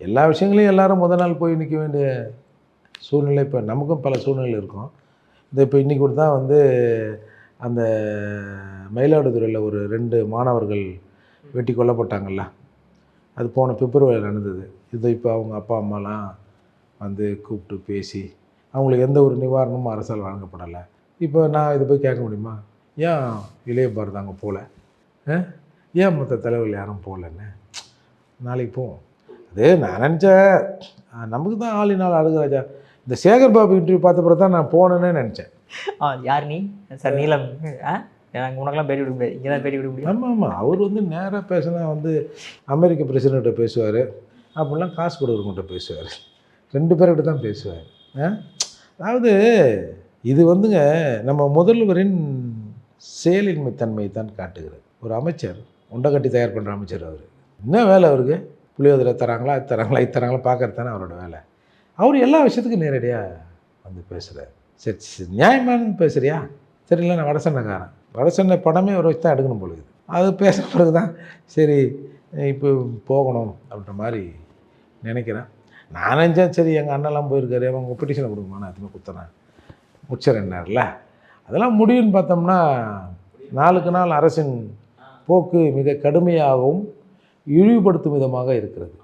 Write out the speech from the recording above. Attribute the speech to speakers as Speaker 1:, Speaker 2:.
Speaker 1: எல்லா விஷயங்களையும் எல்லாரும் முதல் நாள் போய் நிற்க வேண்டிய சூழ்நிலை இப்போ நமக்கும் பல சூழ்நிலை இருக்கும். இப்போ இன்றைக்கி கூட தான் வந்து அந்த மயிலாடுதுறையில் ஒரு 2 மாணவர்கள் வெட்டி கொல்லப்பட்டாங்கள்ல, அது போன பிப்ரவரியில் நடந்தது. இப்போ அவங்க அப்பா அம்மாலாம் வந்து கூப்பிட்டு பேசி அவங்களுக்கு எந்த ஒரு நிவாரணமும் அரசால் வழங்கப்படலை. இப்போ நான் இதை போய் கேட்க முடியுமா? ஏன் இளைய பாரதம் அங்கே போகல? ஏன் மற்ற தலைவர்கள் யாரும் போகலன்னு? நாளைக்கு போவோம். அது நான் நினச்சேன், நமக்கு தான் ஆளினால் அழகுராஜா இந்த சேகர் பாபு இன்டர்வியூ பார்த்த பிறகு தான் நான் போனேன்னு நினச்சேன்.
Speaker 2: யார் நீ சார்? நீலம் எனக்கு உனக்கெல்லாம் பேட்டி விட முடியாது, இங்கே தான் பேட்டி விட முடியும்.
Speaker 1: ஆமாம், அவர் வந்து நேராக பேசினா வந்து அமெரிக்க பிரசிடெண்ட்டை பேசுவார், அப்படிலாம் காசு கொடுக்குறவங்கள்ட்ட பேசுவார். 2 பேர்கிட்ட தான் பேசுவார். அதாவது இது வந்துங்க நம்ம முதல்வரின் செயலின்மை தன்மை தான் காட்டுகிறது. ஒரு அமைச்சர் உண்டை கட்டி தயார் பண்ணுற அமைச்சர், அவர் என்ன வேலை? அவருக்கு புளியோதரை தராங்களா, இது தராங்களா, இது தராங்களா பார்க்கறது தானே அவரோட வேலை. அவர் எல்லா விஷயத்துக்கும் நேரடியாக வந்து பேசுகிறார். சரி நியாயமானு பேசுகிறியா? தெரியல, நான் வடசென்னைக்காரன், வடசென்னை படமே அவரை வச்சு தான் எடுக்கணும் பொழுது. அது பேச பிறகு தான் சரி இப்போ போகணும் அப்படின்ற மாதிரி நினைக்கிறேன். நான் நினச்சேன் சரி எங்கள் அண்ணெல்லாம் போயிருக்காரு, அவங்க பெட்டிஷனை கொடுக்குமா, நான் எதுவுமே குத்துறேன் முடிச்சிடறேன்னார்ல. அதெல்லாம் முடியும்னு பார்த்தோம்னா நாளுக்கு நாள் அரசின் போக்கு மிக கடுமையாகவும் இழிவுபடுத்தும் விதமாக இருக்கிறது.